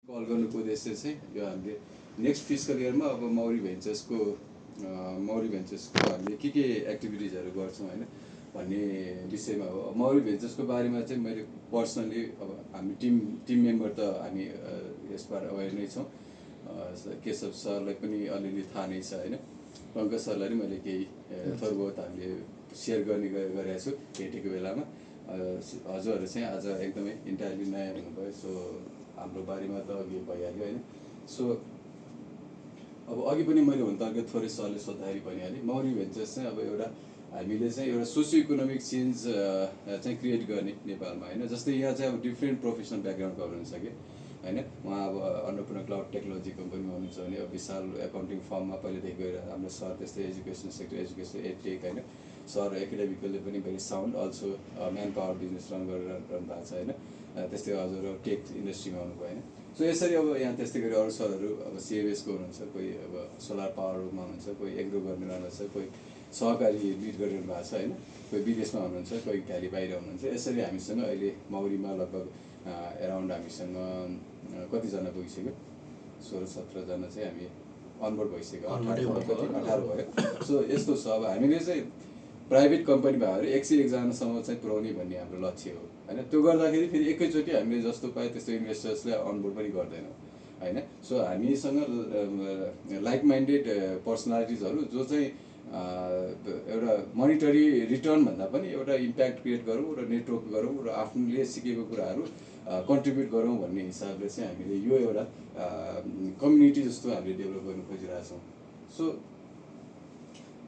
Call गर्नुको उद्देश्य चाहिँ यो हामीले नेक्स्ट फिस्कल इयरमा अब मौरी भेन्चर्सको हामीले के एक्टिभिटिजहरू गर्छौँ होइन भन्ने विषयमा हो। मौरी भेन्चर्सको बारेमा चाहिँ मैले पर्सनली अब हामी टिम मेम्बर त हामी यसबाट अवेर नै छौँ। केशव सरलाई पनि अलिअलि थाहा नै छ होइन। पङ्कज सरलाई पनि मैले केही थोरबहुत हामीले सेयर गरेको छु भेटेको बेलामा। हजुरहरू चाहिँ आज एकदमै इन्टायरली नयाँ हुनुभयो, सो हाम्रो बारेमा त अघि भइहाल्यो होइन। सो अब अघि पनि मैले हुन त थोरै सरले सोद्धाखेरि भनिहालेँ, मौरी भेन्चर्स चाहिँ अब एउटा हामीले चाहिँ एउटा सोसियो इकोनोमिक चेन्ज चाहिँ क्रिएट गर्ने नेपालमा होइन। जस्तै यहाँ चाहिँ अब डिफ्रेन्ट प्रोफेसनल ब्याकग्राउन्डको हुनुहुन्छ कि होइन। उहाँ अब अन्नपूर्ण क्लाउड टेक्नोलोजी कम्पनीमा हुनुहुन्छ भने अब विशाल एकाउन्टिङ फर्ममा पहिलेदेखि गएर हाम्रो सर त्यस्तै एजुकेसन सेक्टर एजुकेसन एडटेक होइन। सर एकाडेमिकली पनि very sound, also man power business run गरेर रहनु भएको छ होइन। त्यस्तै हजुर टेक इन्डस्ट्रीमा हुनुभयो होइन। सो यसरी अब यहाँ त्यस्तै गरी अरू सरहरू अब सिएबएसको हुनुहुन्छ, कोही अब सोलर पावरमा हुनुहुन्छ, कोही एग्रो गर्ने रहनुहुन्छ, कोही सहकारी लिड गरिरहनु भएको छ होइन, कोही विदेशमा हुनुहुन्छ, कोही खालि बाहिर हुनुहुन्छ। यसरी हामीसँग अहिले मौरीमा लगभग एराउन्ड हामीसँग कतिजना पुगिसक्यो, 16-17जना चाहिँ हामी अनबोर्ड भइसक्यो, 18 भयो। सो यस्तो छ, अब हामीले चाहिँ प्राइभेट कम्पनी भएर 101जनासम्म चाहिँ पुऱ्याउने भन्ने हाम्रो लक्ष्य हो होइन। त्यो गर्दाखेरि फेरि एकैचोटि हामीले जस्तो पायो त्यस्तो इन्भेस्टर्सलाई अनबोर्ड पनि गर्दैनौँ होइन। सो हामीसँग लाइक माइन्डेड पर्सनालिटिजहरू जो चाहिँ एउटा मनिटरी रिटर्न भन्दा पनि एउटा इम्प्याक्ट क्रिएट गरौँ र नेटवर्क गरौँ र आफूले सिकेको कुराहरू कन्ट्रिब्युट गरौँ भन्ने हिसाबले चाहिँ हामीले यो एउटा कम्युनिटी जस्तो हामीले डेभलप गर्नु खोजिरहेछौँ। सो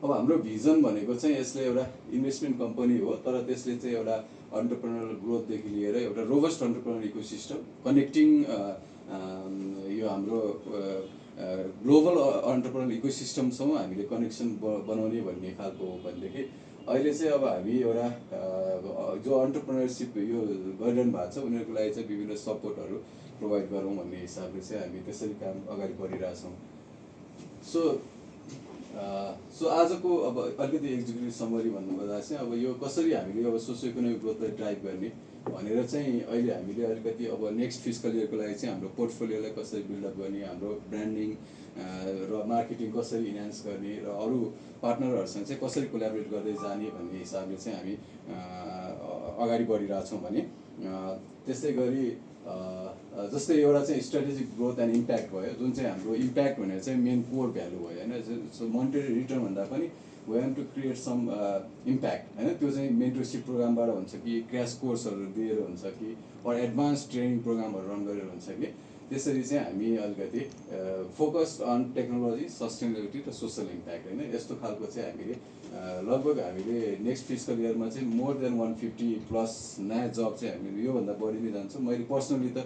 अब हाम्रो भिजन भनेको चाहिँ यसले एउटा इन्भेस्टमेन्ट कम्पनी हो, तर त्यसले चाहिँ एउटा अन्टरप्रेन्योरल ग्रोथदेखि लिएर एउटा रोबस्ट अन्टरप्रेन्योरल इकोसिस्टम कनेक्टिङ यो हाम्रो ग्लोबल अन्टरप्रेन्योरल इकोसिस्टमसँग हामीले कनेक्सन बनाउने भन्ने खालको हो भनेदेखि अहिले चाहिँ अब हामी एउटा जो अन्टरप्रेन्योरसिप यो गरिरहनु भएको छ उनीहरूको लागि चाहिँ विभिन्न सपोर्टहरू प्रोभाइड गरौँ भन्ने हिसाबले चाहिँ हामी त्यसरी काम अगाडि बढिरहेछौँ। सो आजको अब अलिकति एक्जिक्युटिभ समरी भन्नुपर्दा चाहिँ अब यो कसरी हामीले अब सोसियो इकोनोमिक ग्रोथलाई ड्राइभ गर्ने भनेर चाहिँ अहिले हामीले अलिकति अब नेक्स्ट फिस्कल इयरको लागि चाहिँ हाम्रो पोर्टफोलियोलाई कसरी बिल्डअप गर्ने, हाम्रो ब्रान्डिङ र मार्केटिङ कसरी इन्हान्स गर्ने र अरू पार्टनरहरूसँग चाहिँ कसरी कोलाबोरेट गर्दै जाने भन्ने हिसाबले चाहिँ हामी अगाडि बढिरहेछौँ भने त्यस्तै गरी जस्तै एउटा चाहिँ स्ट्राटेजिक ग्रोथ एन्ड इम्प्याक्ट भयो, जुन चाहिँ हाम्रो इम्प्याक्ट भनेर चाहिँ मेन कोर भ्यालु भयो होइन। सो मोनिटरी रिटर्न भन्दा पनि we have to create some impact होइन। त्यो चाहिँ मेन्टरसिप प्रोग्रामबाट हुन्छ कि क्र्यास कोर्सहरू दिएर हुन्छ कि अरू एडभान्स ट्रेनिङ प्रोग्रामहरू रन गरेर हुन्छ कि त्यसरी चाहिँ हामी अलिकति फोकस्ड अन टेक्नोलोजी, सस्टेनेबिलिटी र सोसल इम्प्याक्ट होइन। यस्तो खालको चाहिँ हामीले लगभग हामीले नेक्स्ट फिस्कल इयरमा चाहिँ मोर देन 150+ नयाँ जब चाहिँ हामीले योभन्दा बढी नै जान्छौँ। मैले पर्सनली त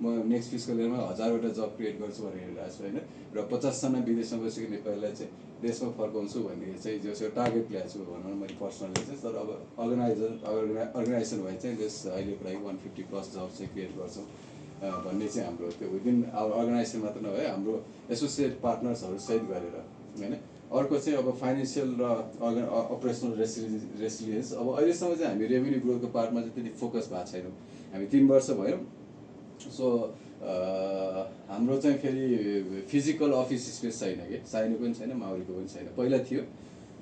म नेक्स्ट फिस्कल इयरमा 1000वटा जब क्रिएट गर्छु भनेर हेरिरहेको छु होइन। र 50जना विदेशमा बसेको नेपालीलाई चाहिँ देशमा फर्काउँछु भन्ने चाहिँ जो चाहिँ टार्गेट ल्याएको छु भनौँ न मैले पर्सनली चाहिँ। तर अब अर्गनाइजेसन भए चाहिँ त्यस अहिलेको लागि 150+ जब चाहिँ क्रिएट गर्छौँ भन्ने चाहिँ हाम्रो त्यो विदिन आवर अर्गनाइजेसन मात्र नभए हाम्रो एसोसिएट पार्टनर्सहरू सहित गरेर होइन। अर्को चाहिँ अब फाइनेन्सियल र अपरेसनल रेसिलियन्स। अब अहिलेसम्म चाहिँ हामी रेभेन्यू ग्रोथको पार्टमा चाहिँ त्यति फोकस भएको छैनौँ, हामी 3 वर्ष भयो। सो हाम्रो चाहिँ फेरि फिजिकल अफिस स्पेस छैन कि, साइनो पनि छैन, माउरीको पनि छैन। पहिला थियो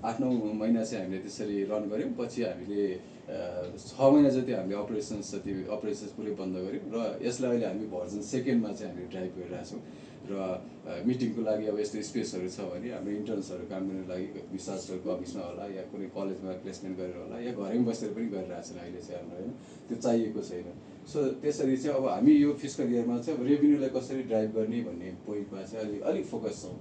8-9 महिना चाहिँ हामीले त्यसरी रन गऱ्यौँ, पछि हामीले 6 महिना जति हामीले अपरेसन्स पुरै बन्द गऱ्यौँ र यसलाई अहिले हामी भर्जन 2मा चाहिँ हामीले ड्राइभ गरिरहेछौँ। र मिटिङको लागि अब यस्तो स्पेसहरू छ भने हाम्रो इन्टर्न्सहरू काम गर्नको लागि विशाल सरको अफिसमा होला या कुनै कलेजमा प्लेसमेन्ट गरेर होला या घरैमा बसेर पनि गरिरहेछन् अहिले चाहिँ हाम्रो होइन, त्यो चाहिएको छैन। सो त्यसरी चाहिँ अब हामी यो फिस्कल इयरमा चाहिँ अब रेभेन्यूलाई कसरी ड्राइभ गर्ने भन्ने पोइन्टमा चाहिँ अलिक फोकस छौँ।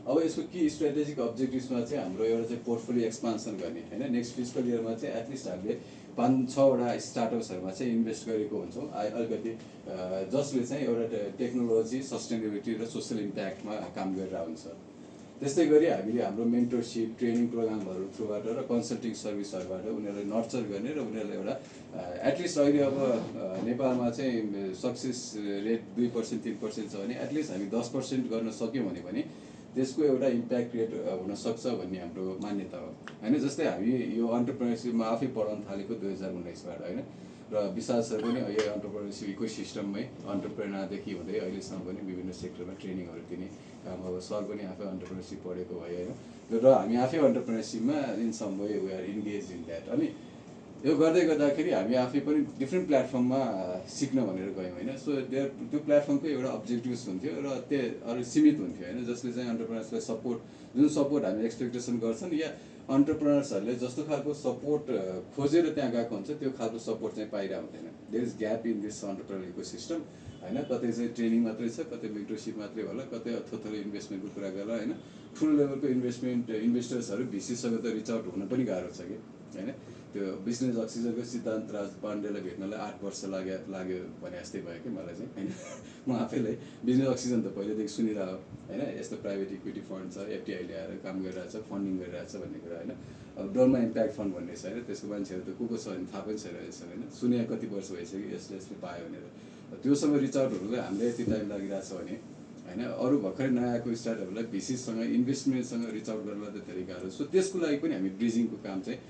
अब यसको कि स्ट्राटेजिक अब्जेक्टिभ्समा चाहिँ हाम्रो एउटा चाहिँ पोर्टफोलियो एक्सपान्सन गर्ने होइन। नेक्स्ट फिस्कल इयरमा चाहिँ एटलिस्ट हामीले 5-6वटा स्टार्टअप्सहरूमा चाहिँ इन्भेस्ट गरेको हुन्छौँ अलिकति, जसले चाहिँ एउटा टेक्नोलोजी, सस्टेनेबिलिटी र सोसल इम्प्याक्टमा काम गरिरहेको हुन्छ। त्यस्तै गरी हामीले हाम्रो मेन्टरसिप ट्रेनिङ प्रोग्रामहरू थ्रुबाट र कन्सल्टिङ सर्भिसहरूबाट उनीहरूलाई नर्चर गर्ने र उनीहरूलाई एउटा एटलिस्ट अहिले अब नेपालमा चाहिँ सक्सेस रेट 2%-3% छ भने एटलिस्ट हामी 10% गर्न सक्यौँ भने त्यसको एउटा इम्प्याक्ट क्रिएट हुनसक्छ भन्ने हाम्रो मान्यता हो होइन। जस्तै हामी यो अन्टरप्रेन्योरसिपमा आफै पढाउन थालेको 2019बाट होइन। र विशाल सर पनि यही अन्टरप्रेनरसिप इकोसिस्टममै अन्टरप्रेनरदेखि हुँदै अहिलेसम्म पनि विभिन्न सेक्टरमा ट्रेनिङहरू दिने काम। अब सर पनि आफै अन्टरप्रेनरसिप पढेको भयो होइन, र हामी आफै अन्टरप्रेनरसिपमा in some way we are engage in that. अनि यो गर्दै गर्दाखेरि हामी आफै पनि डिफ्रेन्ट प्लेटफर्ममा सिक्न भनेर गयौँ होइन। सो त्यो प्लेटफर्मको एउटा अब्जेक्टिभ्स हुन्थ्यो र त्यो अरू सीमित हुन्थ्यो होइन, जसले चाहिँ अन्टरप्रेनर्सलाई सपोर्ट, जुन सपोर्ट हामी एक्सपेक्टेसन गर्छन् या अन्टरप्रेनर्सहरूले जस्तो खालको सपोर्ट खोजेर त्यहाँ गएको हुन्छ त्यो खालको सपोर्ट चाहिँ पाइरहेको हुँदैन। There is gap in this entrepreneur ecosystem होइन। कतै चाहिँ ट्रेनिङ मात्रै छ, कतै मेन्टरसिप मात्रै होला, कतै थोथोरो इन्भेस्टमेन्टको कुरा गर्ला होइन। ठुलो लेभलको इन्भेस्टर्सहरू भिसीसँग त रिच आउट हुन पनि गाह्रो छ कि होइन। त्यो बिजनेस अक्सिजनको सिद्धान्त राज पाण्डेलाई भेट्नलाई 8 वर्ष लाग्यो भने जस्तै भयो कि मलाई चाहिँ होइन। म आफैलाई बिजनेस अक्सिजन त पहिल्यैदेखि सुनिरहेको होइन, यस्तो प्राइभेट इक्विटी फन्ड छ, एफटिआई ल्याएर काम गरिरहेछ, फन्डिङ गरिरहेछ भन्ने कुरा होइन। अब डोल्मा इम्प्याक्ट फन्ड भन्ने छ होइन, त्यसको मान्छेहरू त को छ भने थाहा पनि छैन यसमा होइन। सुने कति वर्ष भइसक्यो यसले पायो भनेर। त्योसँग रिच आउट हुनुलाई हामीले यति टाइम लागिरहेछ भने होइन, अरू भर्खरै नयाँ आएको स्टार्टअपहरूलाई भिसीसँग इन्भेस्टमेन्टसँग रिच आउट गर्नलाई त धेरै गाह्रो। सो त्यसको लागि पनि हामी ब्रिजिङको काम चाहिँ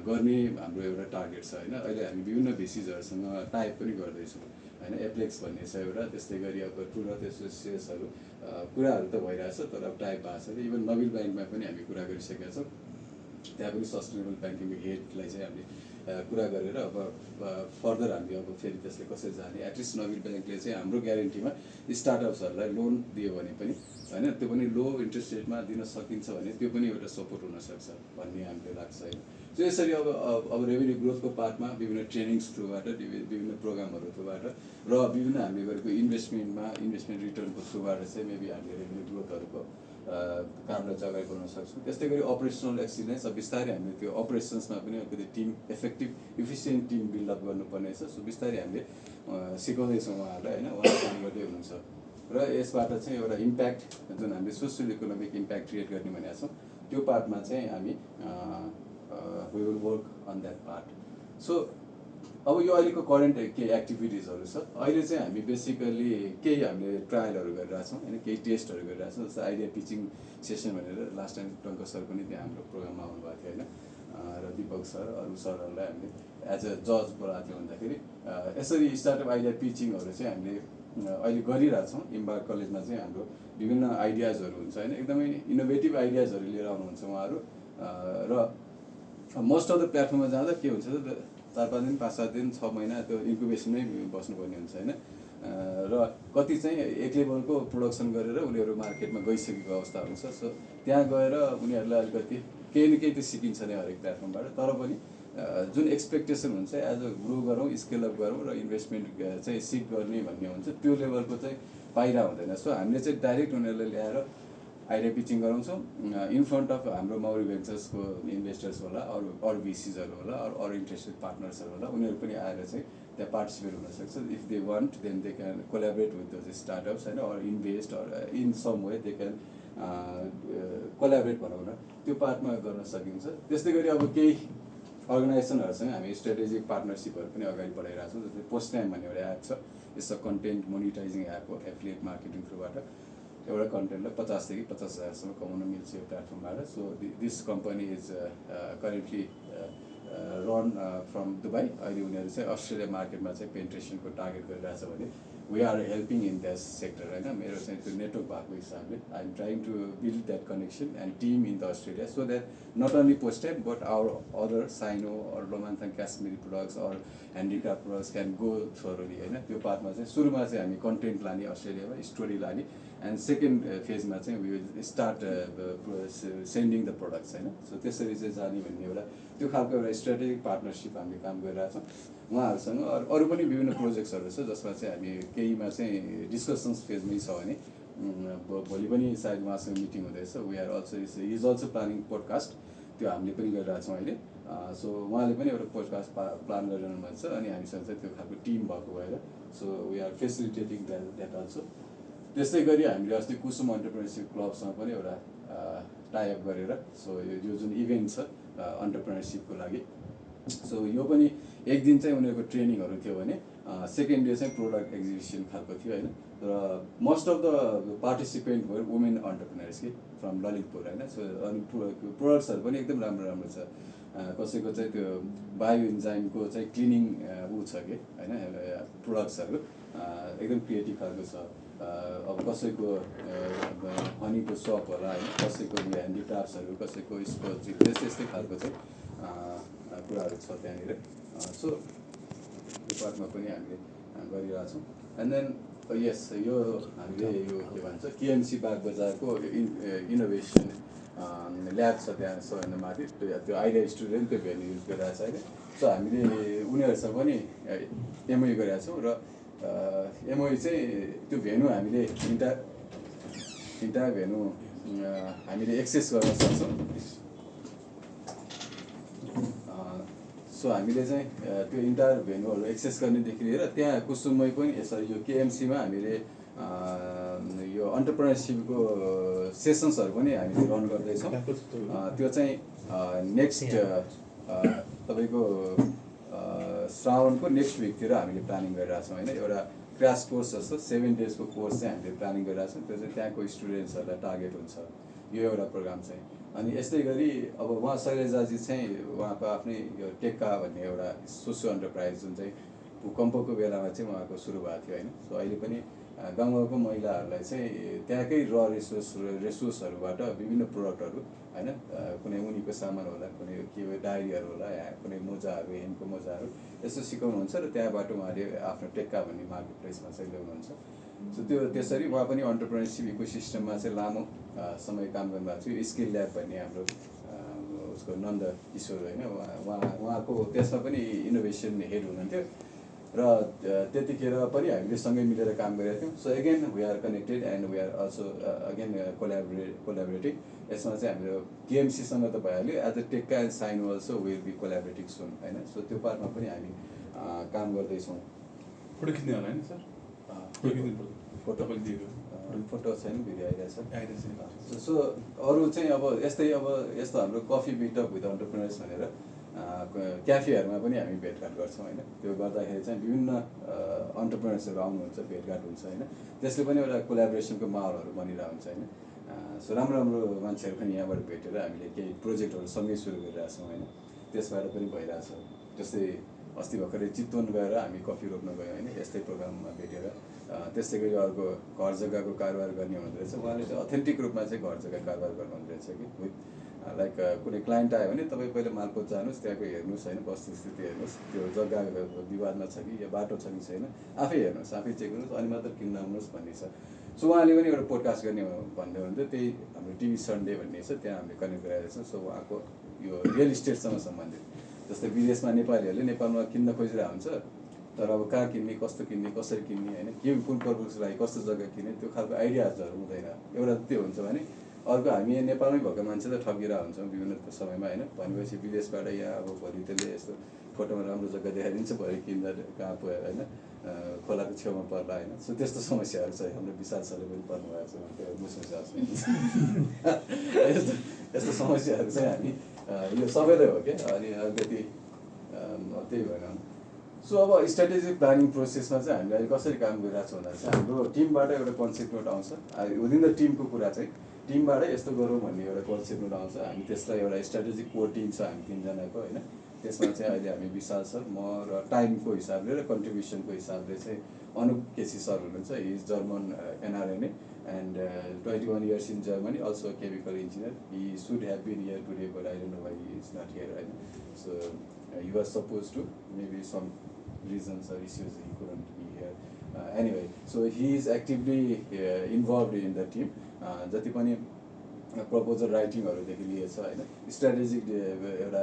गर्ने हाम्रो एउटा टार्गेट छ होइन। अहिले हामी विभिन्न भिसिजहरूसँग टाइप पनि गर्दैछौँ होइन। एप्लेक्स भन्ने छ एउटा, त्यस्तै गरी अब टुरथ एसोसिएसहरू कुराहरू त भइरहेछ, तर अब टाइप भएको छैन। इभन नबिल ब्याङ्कमा पनि हामी कुरा गरिसकेका छौँ। त्यहाँ पनि सस्टेनेबल ब्याङ्किङको हेडलाई चाहिँ हामीले कुरा गरेर अब फर्दर हामीले अब फेरि त्यसले कसरी जाने, एटलिस्ट नबिल ब्याङ्कले चाहिँ हाम्रो ग्यारेन्टीमा स्टार्टअप्सहरूलाई लोन दियो भने पनि होइन, त्यो पनि लो इन्ट्रेस्ट रेटमा दिन सकिन्छ भने त्यो पनि एउटा सपोर्ट हुनसक्छ भन्ने हामीले लाग्छ होइन। सो यसरी अब रेभेन्यू ग्रोथको पार्टमा विभिन्न ट्रेनिङ्स थ्रुबाट, विभिन्न प्रोग्रामहरू थ्रुबाट र विभिन्न हामीले गरेको इन्भेस्टमेन्ट रिटर्नको थ्रुबाट चाहिँ मेबी हामीले रेभेन्यू ग्रोथहरूको कामलाई चाहिँ अगाडि बढाउन सक्छौँ। त्यस्तै गरी अपरेसनल एक्सिलेन्स, अब बिस्तारै हामीले त्यो अपरेसन्समा पनि अलिकति team effective efficient team buildup गर्नुपर्ने छ। सो बिस्तारै हामीले सिकाउँदैछौँ उहाँहरूलाई होइन, उहाँले काम गर्दै हुनुहुन्छ। र यसबाट चाहिँ एउटा इम्प्याक्ट जुन हामीले सोसियल इकोनोमिक इम्प्याक्ट क्रिएट गर्ने भनेको छौँ, त्यो पार्टमा चाहिँ हामी we will work on that part. So अब यो अहिलेको करेन्ट केही एक्टिभिटिजहरू छ। अहिले चाहिँ हामी बेसिकली केही हामीले ट्रायलहरू गरिरहेछौँ होइन, केही टेस्टहरू गरिरहेछौँ। जस्तै आइडिया पिचिङ सेसन भनेर लास्ट टाइम टङ्क सर पनि त्यहाँ हाम्रो प्रोग्राममा आउनुभएको थियो होइन, र दिपक सर अरू सरहरूलाई हामीले एज अ जज बोलाएको थियो। भन्दाखेरि यसरी स्टार्टअप आइडिया पिचिङहरू चाहिँ हामीले अहिले गरिरहेछौँ। इम्बार्क कलेजमा चाहिँ हाम्रो विभिन्न आइडियाजहरू हुन्छ होइन, एकदमै इनोभेटिभ आइडियाजहरू लिएर आउनुहुन्छ उहाँहरू। र मोस्ट अफ द प्लेटफर्ममा जाँदा के हुन्छ त 4-5 दिन 5-7 दिन 6 महिना त्यो इन्क्युबेसनमै बस्नुपर्ने हुन्छ होइन। र कति चाहिँ एक लेभलको प्रोडक्सन गरेर उनीहरू मार्केटमा गइसकेको अवस्था हुन्छ। सो त्यहाँ गएर उनीहरूलाई अलिकति केही न केही त सिकिन्छ नै हरेक प्लेटफर्मबाट, तर पनि जुन एक्सपेक्टेसन हुन्छ एज अ ग्रो गरौँ, स्केलअप गरौँ र इन्भेस्टमेन्ट चाहिँ सिक गर्ने भन्ने हुन्छ, त्यो लेभलको चाहिँ पाइरहेको हुँदैन। सो हामीले चाहिँ डाइरेक्ट उनीहरूलाई ल्याएर आइडिया पिचिङ गराउँछौँ इन फ्रन्ट अफ हाम्रो माउरी भेन्चर्सको इन्भेस्टर्स होला, अरू भिसिजहरू होला, अरू इन्ट्रेस्टेड पार्टनर्सहरू होला, उनीहरू पनि आएर चाहिँ त्यहाँ पार्टिसिपेट हुनसक्छ। If they want then they can collaborate with those startups होइन, or invest or in some way they can collaborate भनौँ न, त्यो पार्टमा गर्न सकिन्छ। त्यस्तै गरी अब केही अर्गनाइजेसनहरूसँग हामी स्ट्रेटेजिक पार्टनरसिपहरू पनि अगाडि बढाइरहेको छौँ। जस्तै पोस्ट टाइम भन्ने एउटा एप छ, यस कन्टेन्ट मोनिटाइजिङ एप हो, एफिलिएट मार्केटिङ थ्रुबाट एउटा कन्टेन्टलाई 50,000 देखि 50,000सम्म कमाउन मिल्छ यो प्लेटफर्मबाट। So this company is currently run from Dubai. अहिले उनीहरू चाहिँ अस्ट्रेलिया मार्केटमा चाहिँ पेन्ट्रेसनको टार्गेट गरिरहेछ भने we are helping in that sector होइन। मेरो चाहिँ त्यो नेटवर्क भएको हिसाबले I am trying to build that connection and team in the Australia so that not only post time but our other साइनो or Lomanthang Kashmiri products or handicraft products can go thoroughly होइन। त्यो पार्टमा चाहिँ सुरुमा चाहिँ हामी कन्टेन्ट लाने अस्ट्रेलियामा स्टोरी लाने, एन्ड सेकेन्ड फेजमा चाहिँ we will start sending the products होइन। सो त्यसरी चाहिँ जाने भन्ने एउटा त्यो खालको एउटा स्ट्रेटेजिक पार्टनरसिप हामीले काम गरिरहेछौँ उहाँहरूसँग। अरू पनि विभिन्न प्रोजेक्ट्सहरू छ जसमा चाहिँ हामी केहीमा चाहिँ डिस्कसन्स फेजमै छ भने भोलि पनि सायद उहाँसँग मिटिङ हुँदैछ। We are also is also planning podcast, त्यो हामीले पनि गरिरहेछौँ अहिले। सो उहाँले पनि एउटा पोडकास्ट प्लान गरिरहनु भएको छ अनि हामीसँग चाहिँ त्यो खालको टिम भएको भएर so we are facilitating that also. त्यस्तै गरी हामीले अस्ति कुसुम अन्टरप्रेनरसिप क्लबसँग पनि एउटा टाइअप गरेर सो यो जुन इभेन्ट छ अन्टरप्रेनरसिपको लागि, सो यो पनि एक दिन चाहिँ उनीहरूको ट्रेनिङहरू थियो भने सेकेन्ड डे चाहिँ प्रोडक्ट एक्जिबिसन खालको थियो होइन। र मोस्ट अफ द पार्टिसिपेन्ट भयो वुमेन अन्टरप्रेनर्स कि फ्रम ललितपुर होइन। सो अनि प्रोडक्ट्सहरू पनि एकदम राम्रो राम्रो छ। कसैको चाहिँ त्यो बायो इन्जाइमको चाहिँ क्लिनिङ ऊ छ कि होइन प्रोडक्ट्सहरू एकदम क्रिएटिभ खालको छ। अब कसैको हनीको सप होला होइन, कसैको यो ह्यान्डिक्राफ्ट्सहरू, कसैको स्पोर्ट्स त्यस्तै यस्तै खालको चाहिँ कुराहरू छ त्यहाँनिर। सो त्यो पार्टमा पनि हामीले गरिरहेछौँ। एन्ड देन यस यो हामीले यो के भन्छ केएमसी बाग बजारको इनोभेसन ल्याब छ त्यहाँ सबैभन्दा माथि, त्यो आइडिया स्टुडियो त्यो भेन्यू युज गरिरहेको छ होइन। सो हामीले उनीहरूसँग पनि एमओयू गरेका छौँ र एमओयू चाहिँ त्यो भेन्यू हामीले इन्टायर भेन्यू हामीले एक्सेस गर्न सक्छौँ। सो हामीले चाहिँ त्यो इन्टायर भेन्यूहरू एक्सेस गर्नेदेखि लिएर त्यहाँ कुसुममै पनि यसरी यो केएमसीमा हामीले यो अन्टरप्रेनरसिपको सेसन्सहरू पनि हामीले रन गर्दैछौँ। त्यो चाहिँ नेक्स्ट तपाईँको श्रावणको नेक्स्ट विकतिर हामीले प्लानिङ गरिरहेछौँ होइन। एउटा क्रास कोर्स जस्तो 7 डेजको कोर्स चाहिँ हामीले प्लानिङ गरिरहेछौँ। त्यो चाहिँ त्यहाँको स्टुडेन्ट्सहरूलाई टार्गेट हुन्छ यो एउटा प्रोग्राम चाहिँ। अनि यस्तै गरी अब उहाँ शैलजाजी चाहिँ उहाँको आफ्नै यो टेक्का भन्ने एउटा सोसियो एन्टरप्राइज जुन चाहिँ भूकम्पको बेलामा चाहिँ उहाँको सुरु भएको थियो होइन। सो अहिले पनि गाउँ गाउँको महिलाहरूलाई चाहिँ त्यहाँकै रिसोर्सहरूबाट विभिन्न प्रोडक्टहरू होइन, कुनै उनीको सामान होला, कुनै के डायरीहरू होला, या कुनै मोजाहरू, हेमको मोजाहरू यस्तो सिकाउनुहुन्छ र त्यहाँबाट उहाँले आफ्नो टेक्का भन्ने मार्केट प्लेसमा चाहिँ ल्याउनुहुन्छ। सो त्यो त्यसरी उहाँ पनि अन्टरप्रेनरसिप इको सिस्टममा चाहिँ लामो समय काम गर्नुभएको थियो। स्किल ल्याब भन्ने हाम्रो उसको नन्द किशोर होइन, उहाँको त्यसमा पनि इनोभेसन हेड हुनुहुन्थ्यो र त्यतिखेर पनि हामीले सँगै मिलेर काम गरेका थियौँ। So again we are connected and we are also again collaborating. यसमा चाहिँ हाम्रो केएमसीसँग त भइहाल्यो, as a Tekka and sign also will be collaborating soon होइन। सो त्यो पार्टमा पनि हामी काम गर्दैछौँ। फोटो खिच्ने होला नि सर? फोटो छैन, भिडियो आइरहेको छ। सो अरू चाहिँ अब यस्तो हाम्रो कफी मिटअप विथ अन्टरप्रेनर्स भनेर क्याफेहरूमा पनि हामी भेटघाट गर्छौँ होइन। त्यो गर्दाखेरि चाहिँ विभिन्न अन्टरप्रेनर्सहरू आउनुहुन्छ, भेटघाट हुन्छ होइन। त्यसले पनि एउटा कोलाबोरेसनको माहौलहरू बनिरहेको हुन्छ होइन। सो राम्रो राम्रो मान्छेहरू पनि यहाँबाट भेटेर हामीले केही प्रोजेक्टहरू सँगै सुरु गरिरहेछौँ होइन। त्यसबाट पनि भइरहेछ। जस्तै अस्ति भर्खरै चितवन गएर हामी कफी रोप्न गयौँ होइन, यस्तै प्रोग्राममा भेटेर। त्यस्तै गरी अर्को घर जग्गाको कारोबार गर्ने हुँदो रहेछ, उहाँले चाहिँ अथेन्टिक रूपमा चाहिँ घर जग्गा कारोबार गर्नुहुँदो रहेछ कि विथ लाइक कुनै क्लाइन्ट आयो भने तपाईँ पहिला मालपोत जानुहोस्, त्यहाँको हेर्नुहोस् होइन, वस्तुस्थिति हेर्नुहोस्, त्यो जग्गा विवादमा छ कि या बाटो छ कि छैन, आफै हेर्नुहोस्, आफै चेक गर्नुहोस्, अनि मात्र किन्न आउनुहोस् भन्ने छ। सो उहाँले पनि एउटा पोडकास्ट गर्ने भन्दै हुन्थ्यो, त्यही हाम्रो टिभी सन्डे भन्ने छ, त्यहाँ हामीले कनेक्ट गराएको छौँ। सो उहाँको यो रियल इस्टेटसँग सम्बन्धित, जस्तै विदेशमा नेपालीहरूले नेपालमा किन्न खोजिरहेको हुन्छ, तर अब कहाँ किन्ने, कस्तो किन्ने, कसरी किन्ने होइन, के कुन पर्पजको लागि कस्तो जग्गा किन्ने, त्यो खालको आइडियाजहरू हुँदैन। एउटा त्यो हुन्छ भने अर्को हामी नेपालमै भएको मान्छे त ठगिरहेको हुन्छौँ विभिन्न समयमा होइन। भनेपछि विदेशबाट यहाँ अब भोलि त्यसले यस्तो फोटोमा राम्रो जग्गा देखाइदिन्छ, भरे किन्दा कहाँ पुग्यो होइन, खोलाको छेउमा पर्ला होइन। सो त्यस्तो समस्याहरू चाहिँ हाम्रो विशाल सरले पनि पर्नु भएको छ, त्यो बुझ्नु यस्तो समस्याहरू चाहिँ हामी यो सबैलाई हो क्या। अनि अलिकति त्यही भएर सो अब स्ट्राटेजिक प्लानिङ प्रोसेसमा चाहिँ हामीले अहिले कसरी काम गरिरहेको छौँ भन्दा चाहिँ हाम्रो टिमबाट एउटा कन्सेप्ट नोट आउँछ। विदिन द टिमको कुरा चाहिँ टिमबाटै यस्तो गरौँ भन्ने एउटा कन्सेप्ट नोट आउँछ। हामी त्यसलाई एउटा स्ट्राटेजिक कोर टिम छ हामी 3 जनाको होइन। त्यसमा चाहिँ अहिले हामी विशाल सर, म र टाइमको हिसाबले र कन्ट्रिब्युसनको हिसाबले चाहिँ अनुप केसी सर हुनुहुन्छ। He is German NRNA and 21 years in Germany, also chemical engineer. He should have been here today but I don't know why he is not here होइन। So he was supposed to, maybe some reasons or issues he couldn't be here. Anyway, so he is actively involved in the team. जति पनि proposal राइटिङहरूदेखि लिएछ होइन, strategic एउटा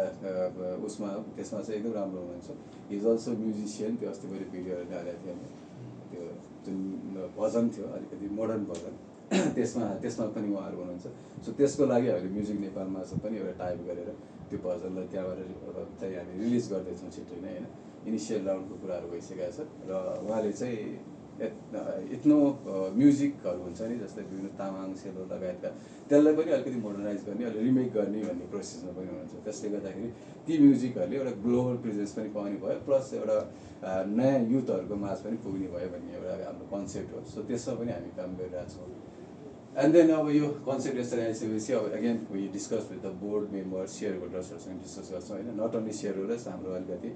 उसमा त्यसमा चाहिँ एकदम राम्रो हुनुहुन्छ। He is also musician. त्यो अस्ति मैले भिडियोहरू हालेको थिएँ होइन, त्यो जुन भजन थियो अलिकति मोडर्न भजन, त्यसमा पनि उहाँहरू हुनुहुन्छ। सो त्यसको लागि हामीले म्युजिक नेपालमा पनि एउटा टाइप गरेर त्यो भजनलाई त्यहाँबाट चाहिँ हामी रिलिज गर्दैछौँ छिट्टै नै होइन। इनिसियल राउन्डको कुराहरू भइसकेको छ र उहाँले चाहिँ इथ्नो म्युजिकहरू हुन्छ नि, जस्तै विभिन्न तामाङ, सेलो लगायतका, त्यसलाई पनि अलिकति मोडर्नाइज गर्ने, अलिक रिमेक गर्ने भन्ने प्रोसेसमा पनि हुनुहुन्छ। त्यसले गर्दाखेरि ती म्युजिकहरूले एउटा ग्लोबल प्रेजेन्स पनि पाउने भयो, प्लस एउटा नयाँ युथहरूको माझ पनि पुग्ने भयो भन्ने एउटा हाम्रो कन्सेप्ट हो। सो त्यसमा पनि हामी काम गरिरहेछौँ। एन्ड देन अब यो कन्सेप्ट यसरी आइसकेपछि अब again we discuss with the board members share होल्डर्सहरूसँग डिस्कस गर्छौँ होइन नट ओन्ली सेयर होल्डर्स हाम्रो अलिकति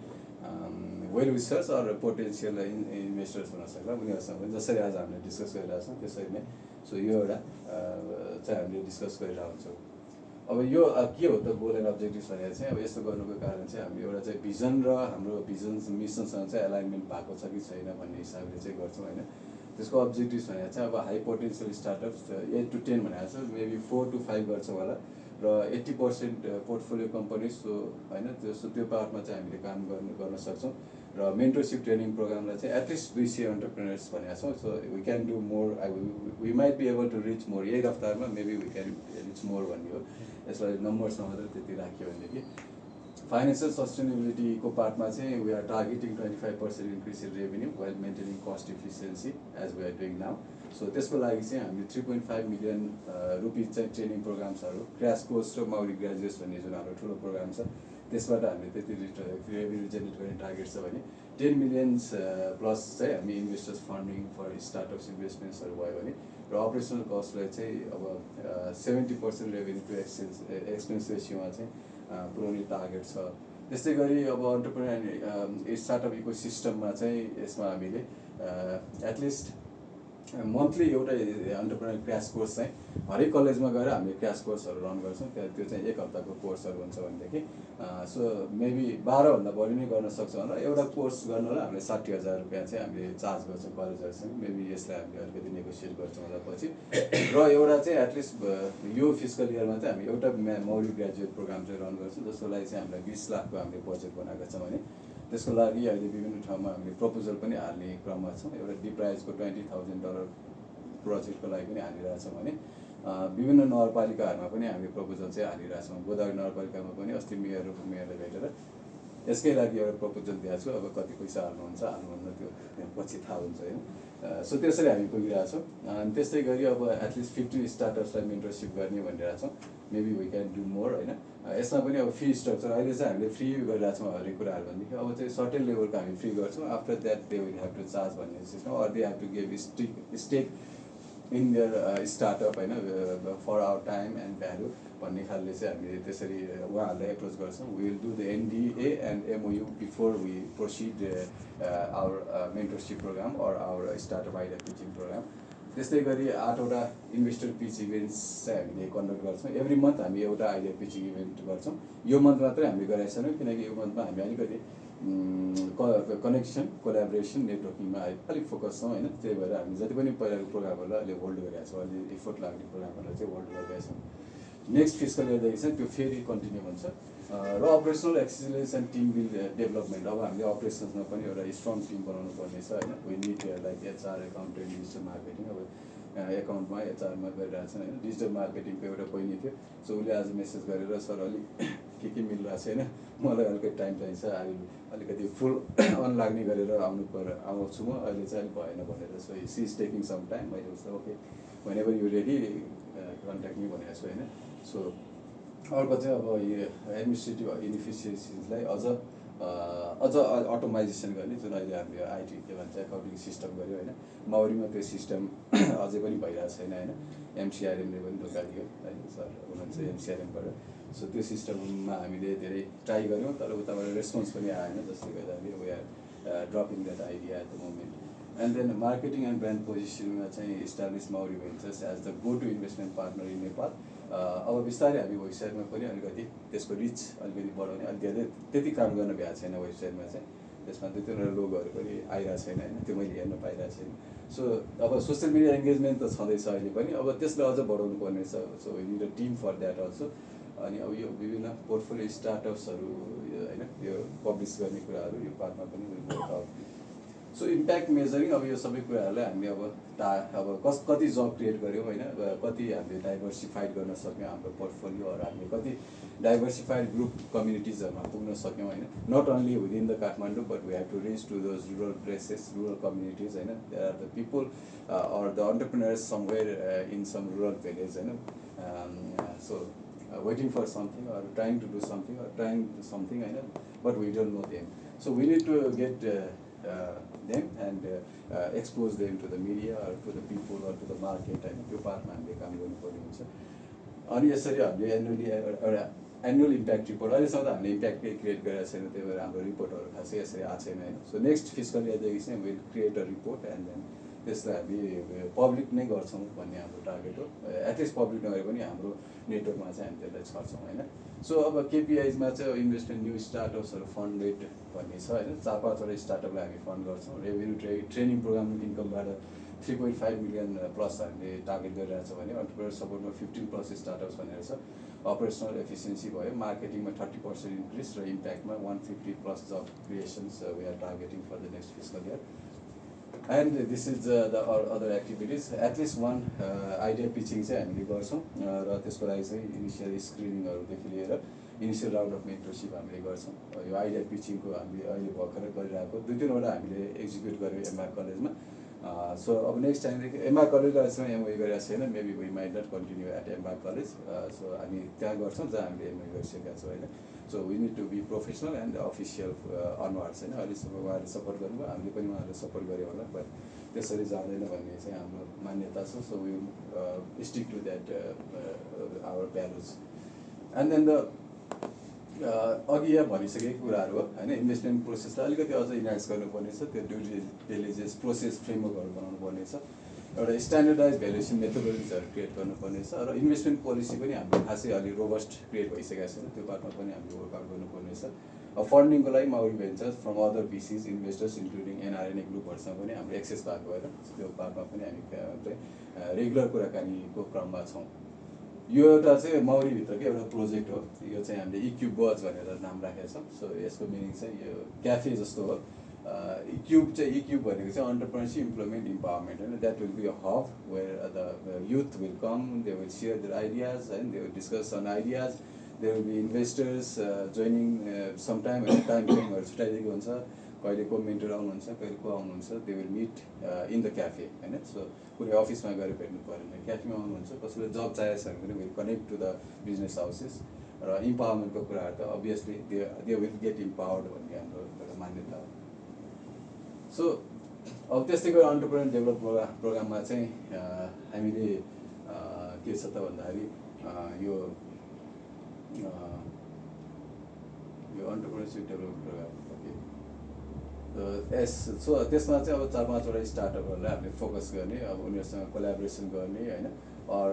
well wishers or potential investors हुनसक्ला उनीहरूसँग पनि जसरी आज हामीले डिस्कस गरिरहेको छौँ त्यसरी नै सो यो एउटा चाहिँ हामीले डिस्कस गरिरहेको हुन्छौँ अब यो के हो त गोल एन्ड अब्जेक्टिभ्स भनेर चाहिँ अब यस्तो गर्नुको कारण चाहिँ हामी एउटा चाहिँ भिजन र हाम्रो भिजन मिसनसँग चाहिँ एलाइनमेन्ट भएको छ कि छैन भन्ने हिसाबले चाहिँ गर्छौँ होइन त्यसको अब्जेक्टिभ्स भनेर चाहिँ अब हाई पोटेन्सियल स्टार्टअप्स 8 to 10 भनेर छ मेबी 4 to 5 गर्छौँ होला र 80% पोर्टफोलियो कम्पनी सो होइन त्यो पार्टमा चाहिँ हामीले काम गर्न सक्छौँ र मेन्टरसिप ट्रेनिङ प्रोग्रामलाई चाहिँ एटलिस्ट 200 अन्टरप्रेनर्स भनेको छौँ so we can do more we might be able to reach more यही रफ्तारमा maybe we can reach more भन्ने हो यसलाई नम्बर्समा मात्रै त्यति राख्यो भनेदेखि फाइनेन्सियल सस्टेनेबिलिटीको पार्टमा चाहिँ we are targeting 25% increase in revenue while maintaining cost efficiency as we are doing now so त्यसको लागि चाहिँ हामीले 3.5 मिलियन रुपिज चाहिँ ट्रेनिङ प्रोग्राम्सहरू क्र्यास कोर्स र माउरी ग्रेजुएट्स भन्ने जुन हाम्रो ठुलो प्रोग्राम छ त्यसबाट हामीले त्यति रेभेन्यू जेनेरेट गर्ने टार्गेट छ भने 10 मिलियन्स प्लस चाहिँ हामी इन्भेस्टर्स फन्डिङ फर स्टार्टअप्स इन्भेस्टमेन्ट्सहरू भयो भने र अपरेसनल कस्टलाई चाहिँ अब 70% रेभेन्यू टु एक्सपेन्स रेसियोमा चाहिँ पुऱ्याउने टार्गेट छ त्यस्तै गरी अब अन्टरप्रेन्योर स्टार्टअप इको सिस्टममा चाहिँ यसमा हामीले एटलिस्ट मन्थली एउटा अन्टरप्रेन्योर क्र्यास कोर्स चाहिँ हरेक कलेजमा गएर हामीले क्र्यास कोर्सहरू रन गर्छौँ त्यो चाहिँ 1 हप्ताको कोर्सहरू हुन्छ भनेदेखि सो मेबी 12भन्दा बढी नै गर्न सक्छौँ होला एउटा कोर्स गर्नलाई हामीले 60,000 रुपियाँ चाहिँ हामीले चार्ज गर्छौँ कलेजहरूसँग मेबी यसलाई हामीले अलिकति नेगोसिएट गर्छौँ होला पछि र एउटा चाहिँ एटलिस्ट यो फिस्कल इयरमा चाहिँ हामी एउटा मौलिक ग्रेजुएट प्रोग्राम चाहिँ रन गर्छौँ जसको लागि चाहिँ हामीलाई 20 लाखको हामीले बजेट बनाएको छौँ भने त्यसको लागि अहिले विभिन्न ठाउँमा हामीले प्रपोजल पनि हाल्ने क्रममा छौँ एउटा डिप्राइजको $20,000 प्रोजेक्टको लागि पनि हालिरहेछौँ भने विभिन्न नगरपालिकाहरूमा पनि हामीले प्रपोजल चाहिँ हालिरहेछौँ गोदावरी नगरपालिकामा पनि अस्ति मेयरले भेटेर यसकै लागि एउटा प्रपोजल दिएको छु अब कति पैसा हाल्नुहुन्न त्यो पछि थाहा हुन्छ होइन सो त्यसरी हामी पुगिरहेछौँ अनि त्यस्तै गरी अब एटलिस्ट 50 स्टार्टअप्सलाई मेन्टरसिप गर्ने भनिरहेछौँ maybe we can do more होइन यसमा पनि अब फी स्ट्रक्चर अहिले चाहिँ हामीले फ्री गरिरहेछौँ हरेक कुराहरू भनेदेखि अब चाहिँ सर्टेन लेभलको हामी फ्री गर्छौँ after that they will have to charge भन्ने system or they have to give stake in their startup होइन for our time and value भन्ने खालले चाहिँ हामीले त्यसरी उहाँहरूलाई एप्रोच गर्छौँ we will do the NDA and MOU before we proceed our mentorship program or our startup idea pitching program त्यस्तै गरी 8वटा इन्भेस्टर पिच इभेन्ट्स चाहिँ हामीले कन्डक्ट गर्छौँ एभ्री मन्थ हामी एउटा आइडिया पिचिङ इभेन्ट गर्छौँ यो मन्थ मात्रै हामीले गरेका छैनौँ किनकि यो मन्थमा हामी अलिकति कनेक्सन कोलाबोरेसन नेटवर्किङमा अलिक फोकस छौँ होइन त्यही भएर हामी जति पनि पहिलाको प्रोग्रामहरूलाई अहिले होल्ड गरिरहेको छौँ अहिले इफोर्ट लाग्ने प्रोग्रामहरूलाई चाहिँ होल्ड गरिरहेका छौँ नेक्स्ट फिस्कल इयरदेखि चाहिँ त्यो फेरि कन्टिन्यू हुन्छ र operational excellence and team build development अब हामीले अपरेसन्समा पनि एउटा स्ट्रङ टिम बनाउनु पर्ने छ होइन we need like HR accountant digital marketing अब एकाउन्टमा HRमा गरिरहेको छन् होइन डिजिटल मार्केटिङको एउटा बहिनी थियो सो उसले आज मेसेज गरेर सर अलिक के मिलिरहेको छैन मलाई अलिकति टाइम चाहिन्छ अलिकति फुल अन लाग्ने गरेर आउँछु म अहिले चाहिँ अलिक भएन भनेर so she is taking some time मैले उसलाई okay whenever you ready contact me भनेको छु होइन सो अर्को चाहिँ अब यो एडमिनिस्ट्रेटिभ इनइफिसियन्सीलाई अझ अटोमाइजेसन गर्ने जुन अहिले हामीले IT के भन्छ एकाउन्टिङ सिस्टम गऱ्यो होइन माउरीमा त्यो सिस्टम अझै पनि भइरहेको छैन होइन MCRMले पनि धोका दियो होइन सर हुनुहुन्छ MCRMबाट सो त्यो सिस्टममा हामीले धेरै ट्राई गऱ्यौँ तर उताबाट रेस्पोन्स पनि आएन जसले गर्दाखेरि we are dropping that idea at the moment and then marketing and brand पोजिसनमा चाहिँ establish Mauri ventures as the go to investment partner in Nepal अब बिस्तारै हामी वेबसाइटमा पनि अलिकति त्यसको रिच अलिकति बढाउने अलिक धेरै त्यति काम गर्न भ्याएको छैन वेबसाइटमा चाहिँ त्यसमा 2-3 लोगोहरू पनि आइरहेको छैन होइन त्यो मैले हेर्न पाइरहेको छैन सो अब सोसियल मिडिया इङ्गेजमेन्ट त छँदैछ अहिले पनि अब त्यसलाई अझ बढाउनु पर्ने छ so we need a team for that also अनि अब यो विभिन्न पोर्टफोलियो स्टार्टअप्सहरू होइन यो पब्लिस गर्ने कुराहरू यो पार्टमा पनि सो इम्प्याक्ट मेजरिङ अब यो सबै कुराहरूलाई हामीले अब कति जब क्रिएट गऱ्यौँ होइन कति हामीले डाइभर्सिफाइड गर्न सक्यौँ हाम्रो पोर्टफोलियोहरू हामीले कति डाइभर्सिफाइड ग्रुप कम्युनिटिजहरूमा पुग्न सक्यौँ होइन not only within the Kathmandu but we have to reach to those rural places rural communities होइन there are the people or the entrepreneurs somewhere in some rural village होइन so waiting for something or trying to do something or trying something, I know, but we don't know them. So we need to get them and expose them to the media or to the people or to the market होइन त्यो पार्टमा हामीले काम गर्नुपर्ने हुन्छ अनि यसरी हामीले annually एउटा एनुअल इम्प्याक्ट रिपोर्ट अहिलेसम्म त हामीले इम्प्याक्टै क्रिएट गरेको छैन त्यही भएर हाम्रो रिपोर्टहरू खासै यसरी आएको छैन होइन सो नेक्स्ट फिस्कल इयरदेखि चाहिँ will create a report and then त्यसलाई हामी पब्लिक नै गर्छौँ भन्ने हाम्रो टार्गेट हो एटलिस्ट पब्लिक नगरे पनि हाम्रो नेटवर्कमा चाहिँ हामी त्यसलाई छर्छौँ होइन सो अब केपिआइजमा चाहिँ इन्भेस्टमेन्ट न्यू स्टार्टअप्सहरू फन्डेड भन्ने छ होइन 4-5वटा स्टार्टअपलाई हामी फन्ड गर्छौँ रेभेन्यू ट्रेनिङ प्रोग्राम इन्कमबाट 3.5 मिलियन प्लस हामीले टार्गेट गरिरहेको छ भने अन्टरप्रेन्योर सपोर्टमा 15+ स्टार्टअप्स भनेर छ अपरेसनल एफिसियन्सी भयो मार्केटिङमा 30% इन्क्रिज र इम्प्याक्टमा 150+ job creations we are targeting for the next fiscal year and this is the other activities at least one idea pitching चाहिँ हामीले गर्छौँ र त्यसको लागि चाहिँ इनिसियल स्क्रिनिङहरूदेखि लिएर इनिसियल राउन्ड अफ मेन्टरसिप हामीले गर्छौँ यो आइडिया पिचिङको हामीले अहिले भर्खरै गरिरहेको 2-3वटा हामीले एक्जिक्युट गऱ्यौँ एमआर कलेजमा सो अब नेक्स्ट टाइमदेखि एमआर कलेजसँग एमओई गरेको छैन maybe we might not continue at MR college so हामी त्यहाँ गर्छौँ जहाँ हामीले एमओई गरिसकेका छौँ होइन so we need to be professional and official onwards होइन अहिलेसम्म उहाँहरूले सपोर्ट गर्नुभयो हामीले पनि उहाँहरूले सपोर्ट गऱ्यो होला बट त्यसरी जाँदैन भन्ने चाहिँ हाम्रो मान्यता छ so we stick to that our values and then the अघि यहाँ भनिसकेको कुराहरू हो होइन इन्भेस्टमेन्ट प्रोसेसलाई अलिकति अझ इन्हान्स गर्नुपर्ने छ त्यो ड्यु डिलिजेन्स प्रोसेस फ्रेमवर्कहरू बनाउनु पर्ने छ एउटा स्ट्यान्डर्डाइज भ्यालुएसन मेथोडोलोजिजहरू क्रिएट गर्नुपर्ने छ र इन्भेस्टमेन्ट पोलिसी पनि हाम्रो खासै अलिक रोबस्ट क्रिएट भइसकेको छैन त्यो बाटमा पनि हामीले वर्कआउट गर्नुपर्ने छ अब फन्डिङको लागि Mauri ventures from other VCs investors including NRNA ग्रुपहरूसँग पनि हाम्रो एक्सेस भएको भएर त्यो बाटमा पनि हामी चाहिँ रेगुलर कुराकानीको क्रममा छौँ यो एउटा चाहिँ माउरीभित्रकै एउटा प्रोजेक्ट हो यो चाहिँ हामीले इक्युब बज भनेर नाम राखेका छौँ सो यसको मिनिङ चाहिँ यो क्याफे जस्तो हो इक्युब भनेको चाहिँ अन्टरप्रेन्योरसिप इम्प्लोइमेन्ट इम्पावरमेन्ट होइन that will be a hub where the youth will come they will share their ideas होइन they will discuss on ideas they will be investors joining sometime होइन time फ्रेमहरू छुट्याइदिएको हुन्छ कहिले को मेन्टर आउनुहुन्छ कहिले को आउनुहुन्छ they will meet in the cafe होइन सो कुनै अफिसमा गएर भेट्नु परेन क्याफेमा आउनुहुन्छ कसैले जब चाहिएको छ भने पनि will connect to the business houses र इम्पावरमेन्टको कुराहरू त obviously they will get empowered भन्ने हाम्रो एउटा मान्यता हो सो अब त्यस्तै गरी अन्टरप्रेन्योर डेभलप प्रोग्राममा चाहिँ हामीले के छ त भन्दाखेरि यो अन्टरप्रेन्योरसिप डेभलपमेन्ट प्रोग्राम सो त्यसमा चाहिँ अब 4-5वटा स्टार्टअपहरूलाई हामीले फोकस गर्ने अब उनीहरूसँग कोलाबोरेसन गर्ने होइन or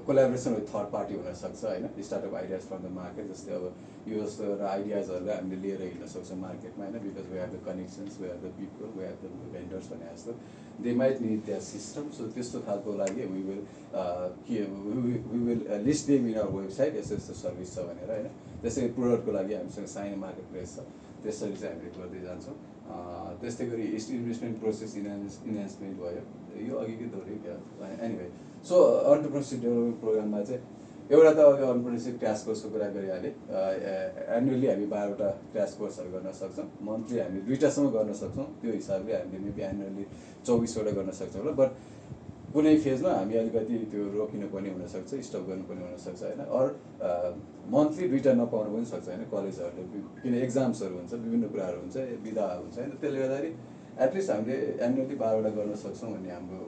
collaboration with third party हुनसक्छ होइन startup ideas from the market जस्तै अब यो जस्तो एउटा आइडियाजहरूलाई हामीले लिएर हिँड्न सक्छौँ मार्केटमा होइन because we have the connections we have the people we have the vendors भने जस्तो they might need that system so त्यस्तो खालको लागि we will list them in our website यस्तो यस्तो सर्भिस छ भनेर होइन त्यसै प्रोडक्टको लागि हामीसँग साइनो मार्केट प्लेस छ त्यसरी चाहिँ हामीले गर्दै जान्छौँ त्यस्तै गरी इन्भेस्टमेन्ट प्रोसेस इन्हान्समेन्ट भयो यो अघिकै दोहोऱ्यो एनिवे सो अन्टरप्रेन्योरसिप डेभलपमेन्ट प्रोग्राममा चाहिँ एउटा त अघि अन्टरप्रेन्योरसिप क्रास कोर्सको कुरा गरिहालेँ एनुअली हामी 12वटा क्रास कोर्सहरू गर्न सक्छौँ मन्थली हामी 2टासम्म गर्न सक्छौँ त्यो हिसाबले हामीले मेबी एनुअली 24वटा गर्न सक्छौँ होला बट कुनै फेजमा हामी अलिकति त्यो रोकिनु पनि हुनसक्छ स्टप गर्नु पनि हुनसक्छ होइन अर मन्थली 2टा नपाउनु पनि सक्छ होइन कलेजहरूले किन एक्जाम्सहरू हुन्छ विभिन्न कुराहरू हुन्छ बिदा हुन्छ होइन त्यसले गर्दाखेरि एटलिस्ट हामीले एनुअली 12वटा गर्न सक्छौँ भन्ने हाम्रो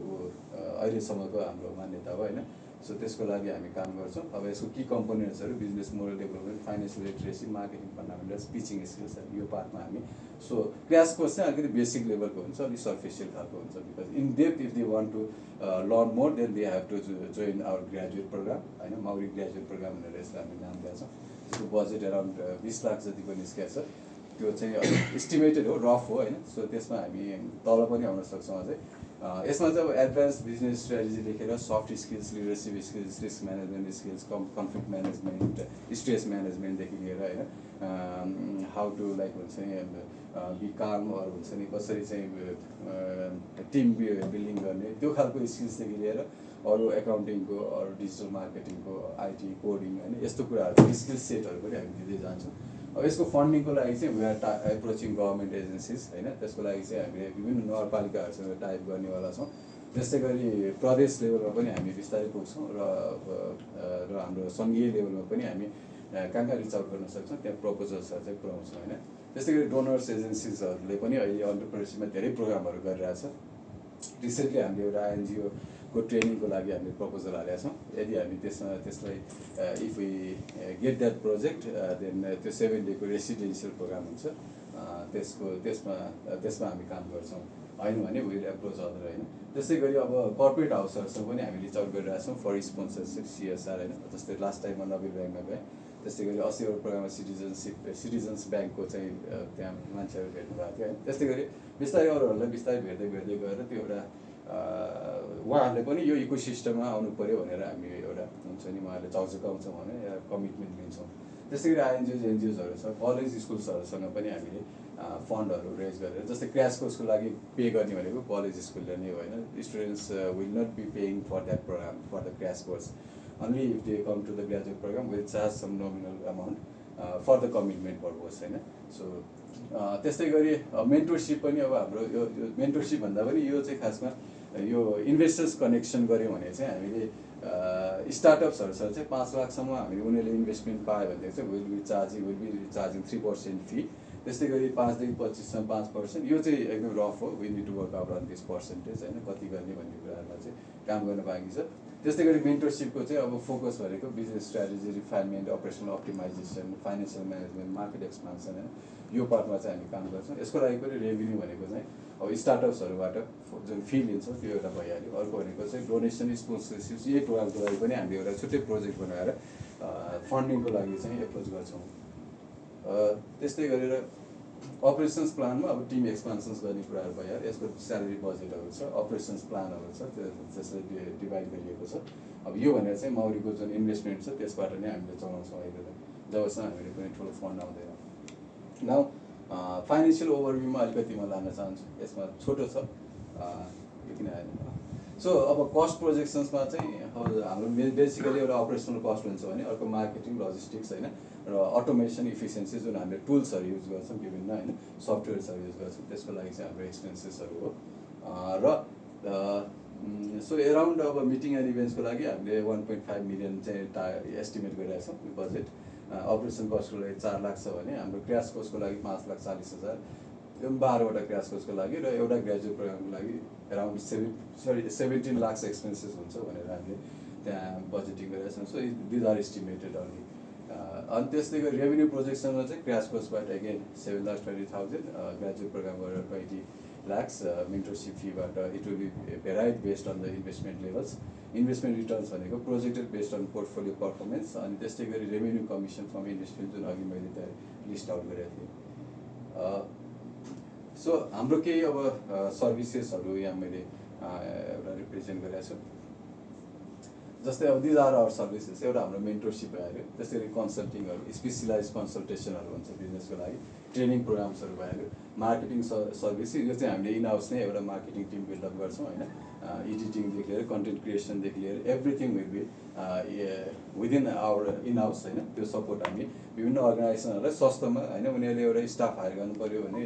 अहिलेसम्मको हाम्रो मान्यता हो होइन सो त्यसको लागि हामी काम गर्छौँ अब यसको की कम्पोनेन्ट्सहरू business model development financial literacy marketing fundamentals pitching स्किल्सहरू यो पार्टमा हामी सो क्रास कोर्स चाहिँ अलिकति बेसिक लेभलको हुन्छ अलिक सर्फेसियल खालको हुन्छ because in depth if they want to learn more then they have to join our graduate program होइन माउरी ग्रेजुएट प्रोग्राम भनेर यसलाई हामी नाम दिएको छौँ त्यसको बजेट एराउन्ड 20 लाख जतिको निस्किएको छ त्यो चाहिँ अलिक इस्टिमेटेड हो रफ हो होइन सो त्यसमा हामी तल पनि आउन सक्छौँ अझै यसमा चाहिँ अब एडभान्स बिजनेस स्ट्राटेजीदेखि लिएर soft skills leadership skills risk management skills conflict management stress म्यानेजमेन्टदेखि लिएर होइन हाउ टु लाइक हुन्छ नि बी कामहरू हुन्छ नि कसरी चाहिँ टिम बिल्डिङ गर्ने त्यो खालको स्किल्सदेखि लिएर अरू एकाउन्टिङको अरू डिजिटल मार्केटिङको आइटी कोडिङ होइन यस्तो कुराहरू स्किल सेटहरू पनि हामी दिँदै जान्छौँ अब यसको फन्डिङको लागि चाहिँ we are approaching government agencies होइन त्यसको लागि चाहिँ हामीले विभिन्न नगरपालिकाहरूसँग टाइप गर्नेवाला छौँ त्यस्तै गरी प्रदेश लेभलमा पनि हामी बिस्तारै पुग्छौँ र हाम्रो सङ्घीय लेभलमा पनि हामी कहाँ कहाँ रिच आउट गर्न सक्छौँ त्यहाँ प्रपोजल्सहरू चाहिँ पुऱ्याउँछौँ होइन त्यस्तै गरी डोनर्स एजेन्सिजहरूले पनि अहिले अन्टरप्रेनरसिपमा धेरै प्रोग्रामहरू गरिरहेछ। रिसेन्टली हामीले एउटा आइएनजिओको ट्रेनिङको लागि हामीले प्रपोजल हालेका छौँ। यदि हामी त्यसलाई if we get that project then त्यो 7 डेको रेसिडेन्सियल प्रोग्राम हुन्छ। त्यसमा हामी काम गर्छौँ, होइन भने विल एप्रोच अदर होइन। त्यस्तै गरी अब कर्पोरेट हाउसहरूसँग पनि हामी रिच आउट गरिरहेको छौँ फर स्पोन्सरसिप CSR होइन। जस्तै लास्ट टाइममा नबिल ब्याङ्कमा गएँ, त्यस्तै गरी 80 प्रोग्राममा सिटिजन्स ब्याङ्कको चाहिँ त्यहाँ मान्छेहरू भेट्नु भएको थियो होइन। त्यस्तै गरी बिस्तारै अरूहरूलाई बिस्तारै भेट्दै गएर त्यो एउटा उहाँहरूले पनि यो इकोसिस्टममा आउनु पऱ्यो भनेर हामी एउटा हुन्छ नि उहाँहरूले झकझकाउँछौँ भने एउटा कमिटमेन्ट लिन्छौँ। त्यस्तै गरी आइएनजिओज एनजिओजहरू छ, कलेज स्कुल्सहरूसँग पनि हामीले फन्डहरू रेज गरेर, जस्तै क्र्यास कोर्सको लागि पे गर्ने भनेको कलेज स्कुलले नै होइन। Students will not be paying for that program for the crash course, only if they come to the graduate program we'll charge some nominal amount for the commitment purpose होइन। So त्यस्तै गरी mentorship पनि अब हाम्रो यो mentorship भन्दा पनि यो चाहिँ खासमा यो इन्भेस्टर्स कनेक्सन गऱ्यौँ भने चाहिँ हामीले स्टार्टअप्सहरूसँग चाहिँ 5 लाखसम्म हामीले उनीहरूले इन्भेस्टमेन्ट पायो भनेदेखि चाहिँ विल बी चार्जिङ 3% फी। त्यस्तै गरी 5 देखि 25सम्म 5%, यो चाहिँ एकदम रफ हो। We need to work out on this percentage होइन, कति गर्ने भन्ने कुराहरूमा चाहिँ काम गर्न बाँकी छ। त्यस्तै गरी मेन्टरसिपको चाहिँ अब फोकस भनेको business strategy refinement, operational optimisation, financial management, market expansion होइन, यो पार्टमा चाहिँ हामी काम गर्छौँ। यसको लागि पनि रेभेन्यू भनेको चाहिँ अब स्टार्टअप्सहरूबाट जुन फी लिन्छौँ त्यो एउटा भइहाल्यो। अर्को भनेको चाहिँ डोनेसन स्पोन्सरसिप, यही प्रोग्रामको लागि पनि हामीले एउटा छुट्टै प्रोजेक्ट बनाएर फन्डिङको लागि चाहिँ एप्रोच गर्छौँ। त्यस्तै गरेर अपरेसन्स प्लानमा अब टिम एक्सपान्सन्स गर्ने कुराहरू भयो। यसको स्यालेरी बजेटहरू छ, अपरेसन्स प्लानहरू छ, त्यसलाई डिभाइड गरिएको छ। अब यो भनेर चाहिँ मौरीको जुन इन्भेस्टमेन्ट छ त्यसबाट नै हामीले चलाउँछौँ अहिले त, जबसम्म हामीले कुनै ठुलो फन्ड आउँदैन। नाउ फाइनेन्सियल ओभरभ्यूमा अलिकति म लान चाहन्छु, यसमा छोटो छ यो किन आएन। सो अब कस्ट प्रोजेक्सन्समा चाहिँ अब हाम्रो बेसिकली एउटा अपरेसनल कस्ट हुन्छ भने, अर्को मार्केटिङ लजिस्टिक्स होइन, र अटोमेसन इफिसियन्सी जुन हामीले टुल्सहरू युज गर्छौँ विभिन्न होइन, सफ्टवेयर्सहरू युज गर्छौँ, त्यसको लागि चाहिँ हाम्रो एक्सपेन्सेसहरू हो। र सो एराउन्ड अब मिटिङ एन्ड इभेन्ट्सको लागि हामीले 1.5 मिलियन चाहिँ एस्टिमेट गरिरहेको छौँ बजेट। अपरेसन कस्टको लागि 4 लाख छ भने हाम्रो क्र्यास कोर्सको लागि 5,40,000, यो 12वटा क्र्यास कोर्सको लागि र एउटा ग्रेजुएट प्रोग्रामको लागि एराउन्ड 17 लाख एक्सपेन्सेस हुन्छ भनेर हामीले त्यहाँ बजेटिङ गरिरहेको छौँ। So these are estimated only. अनि त्यस्तै गरी रेभेन्यू प्रोजेक्सनमा चाहिँ क्र्यास कोर्सबाट अगेन 7,20,000, ग्रेजुएट प्रोग्रामबाट 20 lakhs, मेन्टरसिप फीबाट it will be varied based on the investment levels. Investment returns भनेको projected based on portfolio performance, अनि त्यस्तै गरी रेभेन्यू कमिसन फ्रम इन्भेस्टमेन्ट जुन अघि मैले त्यहाँ लिस्ट आउट गरेको थिएँ। सो हाम्रो केही अब सर्भिसेसहरू यहाँ मैले एउटा रिप्रेजेन्ट गरेको छु। जस्तै अब दिज आर आवर सर्भिसेस। एउटा हाम्रो मेन्टरसिप भइहाल्यो, त्यस्तै गरी कन्सल्टिङहरू, स्पेसलाइज कन्सल्टेसनहरू हुन्छ बिजनेसको लागि, ट्रेनिङ प्रोग्राम्सहरू भइहाल्यो, मार्केटिङ सर्भिस, यो चाहिँ हामीले इन हाउस नै एउटा मार्केटिङ टिम बिल्डअप गर्छौँ होइन। एडिटिङदेखि लिएर कन्टेन्ट क्रिएसनदेखि लिएर everything will be within our in house होइन। त्यो सपोर्ट हामी विभिन्न अर्गनाइजेसनहरूलाई सस्तोमा होइन, उनीहरूले एउटा स्टाफ हायर गर्नु पऱ्यो भने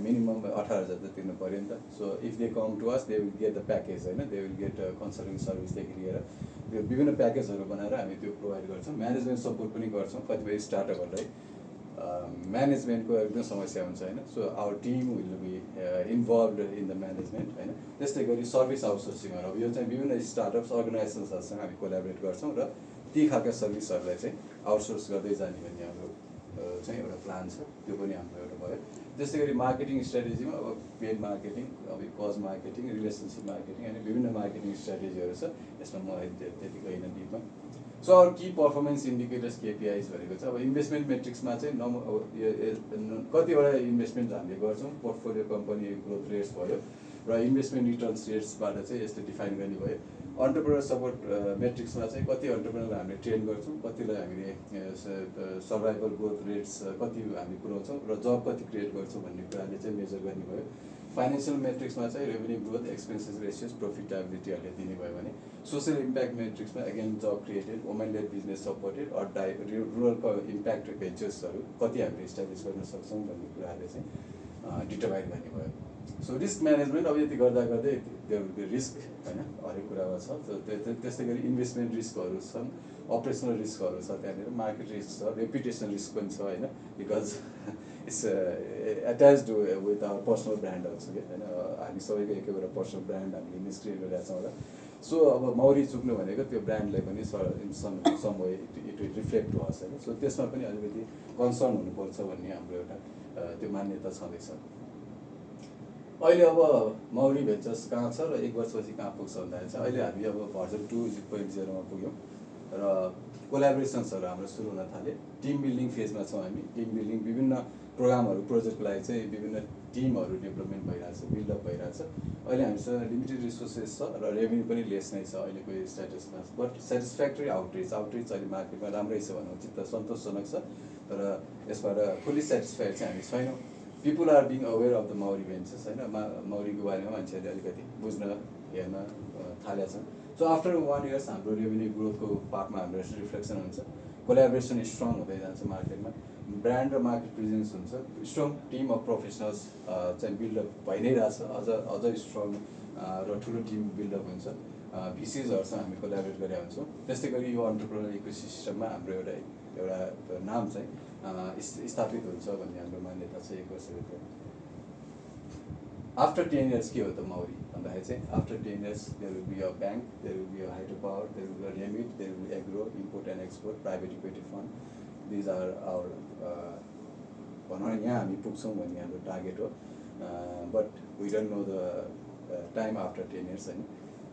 मिनिमम 18,000 त तिर्नु पऱ्यो नि त। So if they come to us they will get the package होइन, दे विल गेट कन्सल्टिङ सर्भिसदेखि लिएर त्यो विभिन्न प्याकेजहरू बनाएर हामी त्यो प्रोभाइड गर्छौँ। म्यानेजमेन्ट सपोर्ट पनि गर्छौँ कतिपय स्टार्टअपहरूलाई म्यानेजमेन्टको एकदम समस्या हुन्छ होइन। So our team will be involved in the management होइन। त्यस्तै गरी सर्भिस आउटसोर्सिङहरू, अब यो चाहिँ विभिन्न स्टार्टअप्स अर्गनाइजेसन्सहरूसँग हामी कोलाबरेट गर्छौँ र ती खालका सर्भिसहरूलाई चाहिँ आउटसोर्स गर्दै जाने भन्ने हाम्रो चाहिँ एउटा प्लान छ, त्यो पनि हाम्रो एउटा भयो। त्यस्तै गरी मार्केटिङ स्ट्राटेजीमा अब पेड मार्केटिङ, अब कज मार्केटिङ, रिलेसनसिप मार्केटिङ अनि विभिन्न मार्केटिङ स्ट्राटेजीहरू छ। यसमा म त्यति होइन डिपमा। सो अरू की पर्फर्मेन्स इन्डिकेटर्स KPIs भनेको चाहिँ अब इन्भेस्टमेन्ट मेट्रिक्समा चाहिँ कतिवटा इन्भेस्टमेन्ट हामीले गर्छौँ, पोर्टफोलियो कम्पनी ग्रोथ रेट्स भयो र इन्भेस्टमेन्ट रिटर्न्स रेट्सबाट चाहिँ यसले डिफाइन गर्ने भयो। अन्टरप्रेनर सपोर्ट मेट्रिक्समा चाहिँ कति अन्टरप्रेनरलाई हामीले ट्रेन गर्छौँ, कतिलाई हामीले सर्भाइभल ग्रोथ रेट्स कति हामी पुऱ्याउँछौँ र जब कति क्रिएट गर्छौँ भन्ने कुराले चाहिँ मेजर गर्ने भयो। फाइनेन्सियल मेट्रिक्समा चाहिँ रेभेन्यू ग्रोथ, एक्सपेन्सेस रेसियोज, प्रफिटेबिलिटीहरूले दिने भयो भने सोसियल इम्प्याक्ट मेट्रिक्समा again jobs created, women led business supported or रुरलको इम्प्याक्ट भेन्चर्सहरू कति हामीले इस्टाब्लिस गर्न सक्छौँ भन्ने कुराहरूले चाहिँ डिटरमाइन गर्ने भयो। सो रिस्क म्यानेजमेन्ट अब यति गर्दा गर्दै त्यो रिस्क होइन हरेक कुरामा छ त्यस्तै गरी इन्भेस्टमेन्ट रिस्कहरू छन्, अपरेसनल रिस्कहरू छ, त्यहाँनिर मार्केट रिस्क छ, रेपुटेसन रिस्क पनि छ होइन, because it's attached with our personal brand also के होइन, हामी सबैको एक एउटा पर्सनल ब्रान्ड हामीले इमेज क्रिएट गरिरहेको छौँ होला। सो अब मौरी चुक्नु भनेको त्यो ब्रान्डलाई पनि सम वे इट रिफ्लेक्ट होस् होइन, सो त्यसमा पनि अलिकति कन्सर्न हुनुपर्छ भन्ने हाम्रो एउटा त्यो मान्यता छँदैछ। अहिले अब मौरी भेन्चर्स कहाँ छ र 1 वर्षपछि कहाँ पुग्छ भन्दाखेरि चाहिँ अहिले हामी अब भर्जन 2.0मा पुग्यौँ र कोलाबोरेसन्सहरू हाम्रो सुरु हुन थाले। टिम बिल्डिङ फेजमा छौँ हामी। टिम बिल्डिङ विभिन्न प्रोग्रामहरू प्रोजेक्टको लागि चाहिँ विभिन्न टिमहरू डेभलपमेन्ट भइरहेछ, बिल्डअप भइरहेछ। अहिले हामीसँग लिमिटेड रिसोर्सेस छ र रेभेन्यू पनि लेस नै छ अहिलेको स्ट्याटसमा, बट सेटिस्फ्याक्ट्री आउटरिच अहिले मार्केटमा राम्रै छ भनौँ, चित्त सन्तोषजनक छ। तर यसबाट फुल्ली सेटिस्फाइड चाहिँ हामी छैनौँ। People are being aware of the Mauri ventures होइन, मौरीको बारेमा मान्छेहरूले अलिकति बुझ्न हेर्न थालेका छन्। सो आफ्टर 1 इयर्स हाम्रो रेभेन्यू ग्रोथको पार्टमा हाम्रो रिफ्लेक्सन हुन्छ, कोलाबोरेसन स्ट्रङ हुँदै जान्छ मार्केटमा, ब्रान्ड र मार्केट प्रेजेन्स हुन्छ, स्ट्रङ टिम अफ प्रोफेसनल्स चाहिँ बिल्डअप भइ नै रहेछ, अझ स्ट्रङ र ठुलो टिम बिल्डअप हुन्छ। भिसिजहरूसँग हामी कोलाबोरेट गरेका हुन्छौँ। त्यस्तै गरी यो एन्टरप्रेन्योर इकोसिस्टममा हाम्रो एउटा नाम चाहिँ स्थापित हुन्छ भन्ने हाम्रो मान्यता छ 1 वर्षभित्र। आफ्टर 10 इयर्स के हो त मौरी भन्दाखेरि चाहिँ after 10 years there will be a bank, there will be a hydro power, there will be a remit, there will be agro, import and export, private equity fund. These are our भनौँ न यहाँ हामी पुग्छौँ भन्ने हाम्रो target हो। But we don't know the time after 10 years होइन,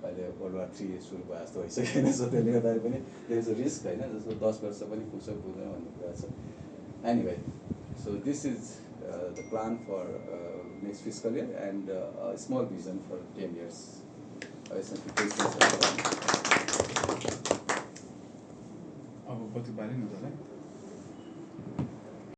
अहिले World War III सुरु भयो जस्तो भइसक्यो होइन, सो त्यसले गर्दाखेरि पनि देयर इज अ रिस्क होइन, जस्तो 10 वर्ष पनि पुग्छ पुग्दैन भन्ने कुरा छ। Anyway, so this is the plan for next fiscal year and small vision for 10 years. अब कति बारे न त